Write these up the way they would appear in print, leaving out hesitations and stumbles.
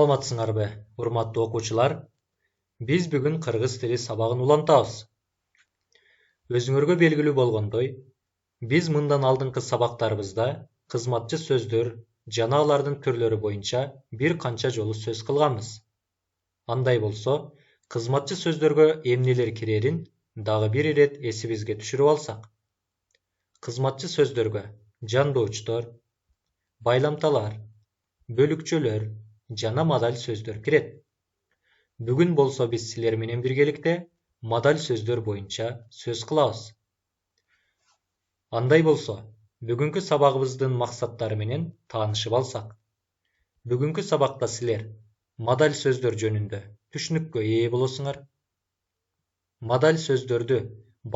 Саламатсыңарбы, урматтуу окуучулар? Биз бүгүн кыргыз тили сабагын улантабыз. Өзүңөргө белгилүү болгондой, биз мындан алдыңкы сабактарыбызда кызматчы сөздөр жана алардын түрлөрү боюнча бир канча жолу сөз кылганбыз. Андай болсо, кызматчы сөздөргө эмнелер кирерин дагы бир ирет эсибизге түшүрүп алсак. Кызматчы сөздөргө жандоочтор, байламталар, бөлүкчөлөр жана модаль сөздөр кирет. Бүгүн болсо биз силер менен биргеликте модаль сөздөр боюнча сөз кылабыз. Андай болсо, бүгүнкү сабагыбыздын максаттары менен таанышып алсак. Бүгүнкү сабакта силер модаль сөздөр жөнүндө түшүнүккө ээ болосуңар. Модаль сөздөрдү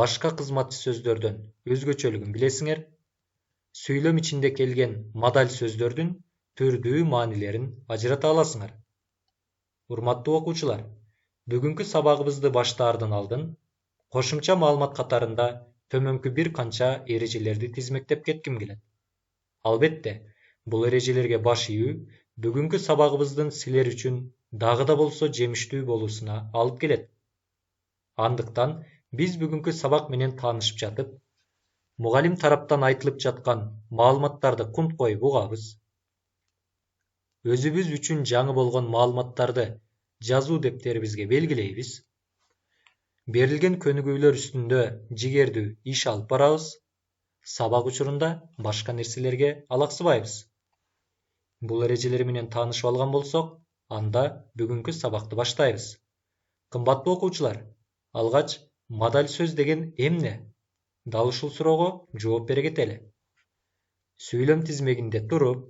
башка кызматчы сөздөрдөн өзгөчөлүгүн билесиңер. Сүйлөм ичинде келген модаль сөздөрдүн түрдүү маанилерин ажырата аласыңар. Урматтуу окуучулар, бүгүнкү сабагыбызды баштаардан алдын кошумча маалымат катарында төмөнкү бир канча эрежелерди тизмектеп кетким келет. Албетте, бул эрежелерге баш ийүү бүгүнкү сабагыбыздын силер үчүн дагы да болсо жемиштүү болуусуна алып келет. Андыктан биз бүгүнкү сабак менен таанышып жатып, мугалим тараптан айтылып жаткан маалыматтарды кунт коюп угабыз. Өзүбүз үчүн жаңы болгон маалыматтарды жазуу дептерибизге белгилейбиз. Берилген көнүгүүлөр үстүндө жигердүү иш алып барабыз. Сабак учурунда башка нерселерге алаксыбайбыз. Бул эрежелер менен таанышып алган болсок, анда бүгүнкү сабакты баштайбыз. Кымбаттуу окуучулар, алгач модаль сөз деген эмне? Дал ушул суроого жооп бере кетели. Сүйлөм тизмегинде туруп,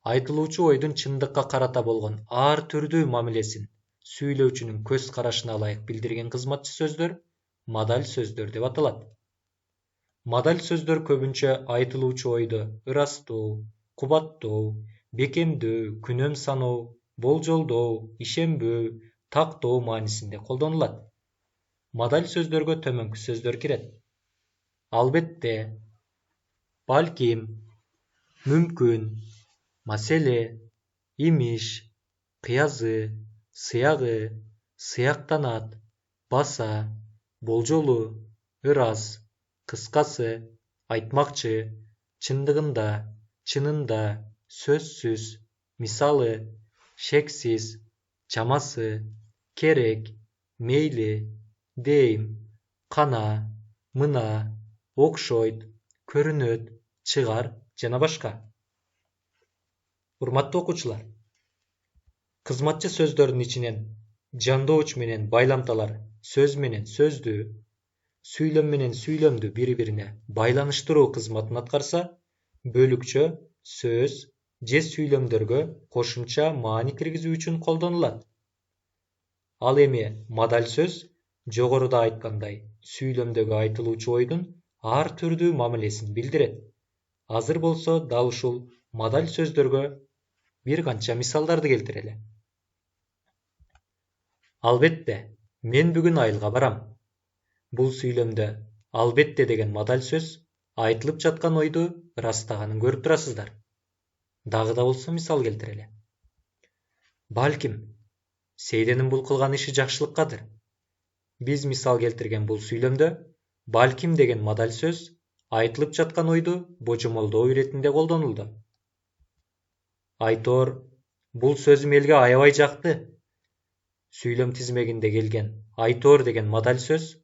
айтылуучу ойдун чындыкка карата болгон ар түрдүү мамилесин сүйлөөчүнүн көз карашына ылайык билдирген кызматчы сөздөр модаль сөздөр деп аталат. Модаль сөздөр көбүнчө айтылуучу ойду ырастоо, кубаттоо, бекемдөө, күнөм саноо, болжолдоо, ишенбөө, тактоо маанисинде колдонулат. Модаль сөздөргө төмөнкү сөздөр кирет. Албетте, балким, мүмкүн, маселе, имиш, кыязы, сыягы, сыяктанат, баса, болжолу, ырас, кыскасы, айтмакчы, чындыгында, чынында, сөзсүз, мисалы, шексиз, чамасы, керек, мейли, дейм, кана, мына, окшойт, көрүнөт, чыгар жана башка. Урматтуу окуучулар, кызматчы сөздөрдүн ичинен жандооч менен байламталар сөз менен сөздү, сүйлөм менен сүйлөмдү бири-бирине байланыштыруу кызматын аткарса, бөлүкчө сөз же сүйлөмдөргө кошумча маани киргизүү үчүн колдонулат. Ал эми модаль сөз жогоруда айткандай сүйлөмдөгү айтылуучу ойдун ар түрдүү мамилесин билдирет. Азыр болсо дал ушул модаль сөздөргө бир канча мисалдарды келтирели. Албетте, мен бүгүн айылга барам. Бул сүйлөмдө албетте деген модаль сөз айтылып жаткан ойду ырастаганын көрүп турасыздар. Дагы да болсо мисал келтирели. Балким, Сейденин бул кылган иши жакшылыккадыр. Биз мисал келтирген бул сүйлөмдө балким деген модаль сөз айтылып жаткан ойду божомолдоо иретинде колдонулду. Айтор, бул сөзүм элге аябай жакты. Сүйлөм тизмегинде келген айтор деген модаль сөз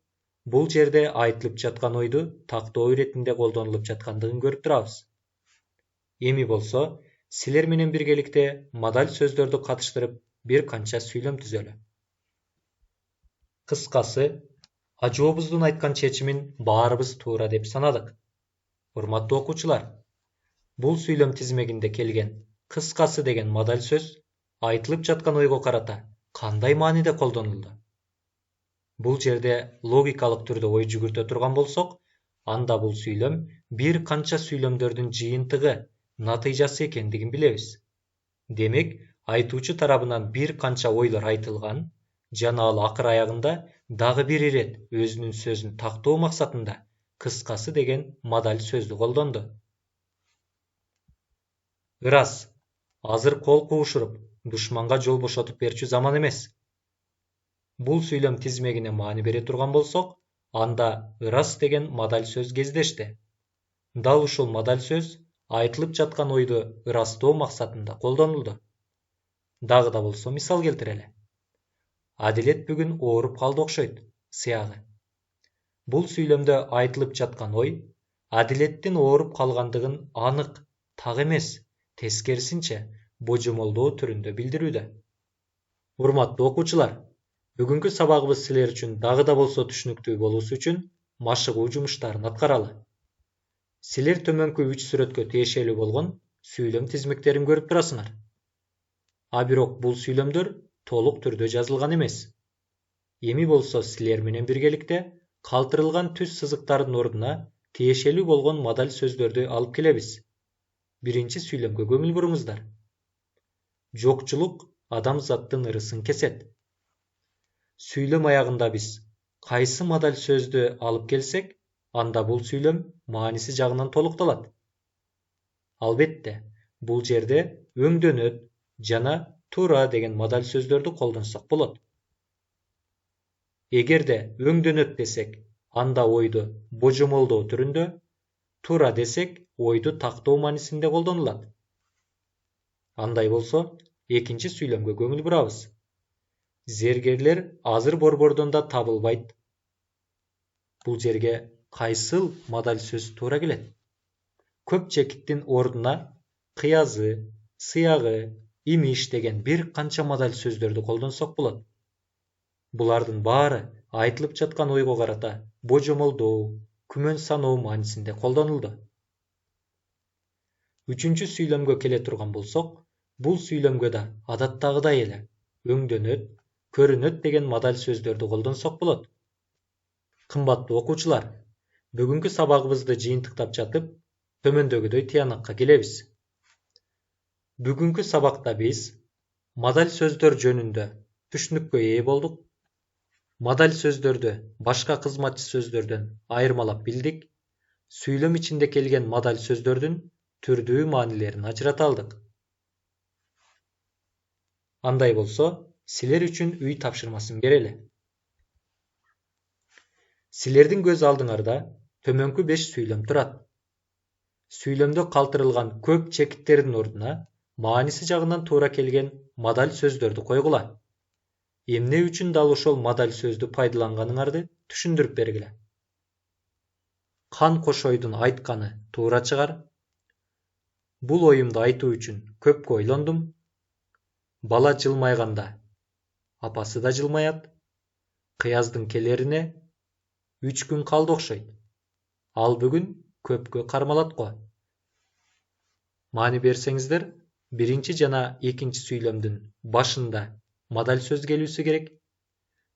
бул жерде айтылып жаткан ойду тактоо иретинде колдонулуп жаткандыгын көрүп турабыз. Эми болсо, силер менен биргеликте модаль сөздөрдү катыштырып бир канча сүйлөм түзөлү. Кыскасы, ажообуздун айткан чечимин баарыбыз туура деп санадык. Урматтуу окуучулар, бул сүйлөм тизмегинде келген кыскасы деген модаль сөз айтылып жаткан ойго карата кандай мааниде колдонулду? Бул жерде логикалык түрдө ой жүгүртө турган болсок, анда бул сүйлөм бир канча сүйлөмдөрдүн жыйынтыгы, натыйжасы экендигин билебиз. Демек, айтуучу тарабынан бир канча ойлор айтылган, жана ал акыр аягында дагы бир ирет өзүнүн сөзүн тактоо максатында кыскасы деген модаль сөздү колдонду. Ырас, азыр кол куушуруп, душманга жол бошотуп берчү заман эмес. Бул сүйлөм тизмегине маани бере турган болсок, анда ырас деген мадаль сөз кездешти. Дал ушул мадаль сөз айтылып жаткан ойду ырастоо максатында колдонулду. Дагы да болсо мисал келтирели. Адилет бүгүн ооруп калды окшойт, сыягы. Бул сүйлөмдө айтылып жаткан ой адилеттин ооруп калгандыгын анык, так эмес, тескерисинче божомолдоо түрүндө билдирүүдө. Урматтуу окуучулар, бүгүнкү сабагыбыз силер үчүн дагы да болсо түшүнүктүү болуусу үчүн машыгуу жумуштарын аткаралы. Силер төмөнкү 3 сүрөткө тиешелүү болгон сүйлөм тизмектерин көрүп турасыңар. А бирок бул сүйлөмдөр толук түрдө жазылган эмес. Эми болсо силер менен биргеликте калтырылган түз сызыктардын ордуна тиешелүү болгон мадаль сөздөрдү алып келебиз. Биринчи сүйлөмгө көңүл буруңуздар. Жокчулук адамзаттын ырысын кесет. Сүйлөм аягында биз кайсы мадаль сөздү алып келсек, анда бул сүйлөм мааниси жагынан толукталат. Албетте, бул жерде өңдөнөт жана туура деген мадаль сөздөрдү колдонсок болот. Эгерде өңдөнөт десек, анда ойду божомолдоо түрүндө, туура десек, ойду тактоо маанисинде колдонулат. Андай болсо, экинчи сүйлөмгө көңүл бурабыз. Зергерлер азыр борбордон да табылбайт. Бул жерге кайсыл мадаль сөз туура келет? Көп чекиттин ордуна кыязы, сыягы, имиш деген бир канча мадаль сөздөрдү колдонсок болот. Булардын баары айтылып жаткан ойго карата божомолдоо, күмөн саноо маанисинде колдонулду. Үчүнчү сүйлөмгө келе турган болсок, бул сүйлөмгө да адаттагыдай эле өңдөнөт, көрүнөт деген мадаль сөздөрдү колдонсок болот. Кымбаттуу окуучулар, бүгүнкү сабагыбызды жыйынтыктап жатып, төмөндөгүдөй тыянакка келебиз. Бүгүнкү сабакта биз мадаль сөздөр жөнүндө түшүнүккө ээ болдук. Мадаль сөздөрдү башка кызматчы сөздөрдөн айырмалап билдик. Сүйлөм ичинде келген мадаль сөздөрдүн түрдүү маанилерин ажырата алдык. Андай болсо, силер үчүн үй тапшырмасын берели. Силердин көз алдыңарда төмөнкү 5 сүйлөм турат. Сүйлөмдө калтырылган көп чекиттердин ордуна мааниси жагынан туура келген мадаль сөздөрдү койгула. Эмне үчүн дал ошол мадаль сөздү пайдаланганыңарды түшүндүрүп бергиле. Кан Кошойдун айтканы туура чыгар. Бул оюмду айтуу үчүн көпкө ойлондум. Бала жылмайганда апасы да жылмаят. Кыяздын келерине 3 күн калды окшойт. Ал бүгүн көпкө кармалат го. Маани берсеңиздер, биринчи жана экинчи сүйлөмдүн башында мадаль сөз келүүсү керек.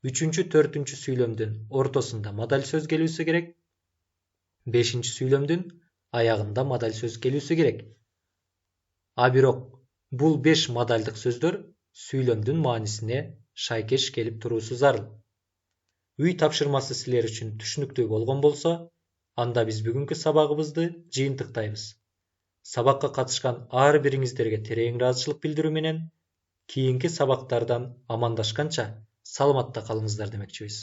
Үчүнчү, төртүнчү сүйлөмдүн ортосунда мадаль сөз келүүсү керек. Бешинчи сүйлөмдүн аягында мадаль сөз келүүсү керек. А бирок бул 5 мадальдык сөздөр сүйлөмдүн маанисине шайкеш келип туруусу зарыл. Үй тапшырмасы силер үчүн түшүнүктүү болгон болсо, анда биз бүгүнкү сабагыбызды жыйынтыктайбыз. Сабакка катышкан ар бириңиздерге терең ыраазычылык билдирүү менен кийинки сабактардан амандашканча саламатта калыңыздар демекчибиз.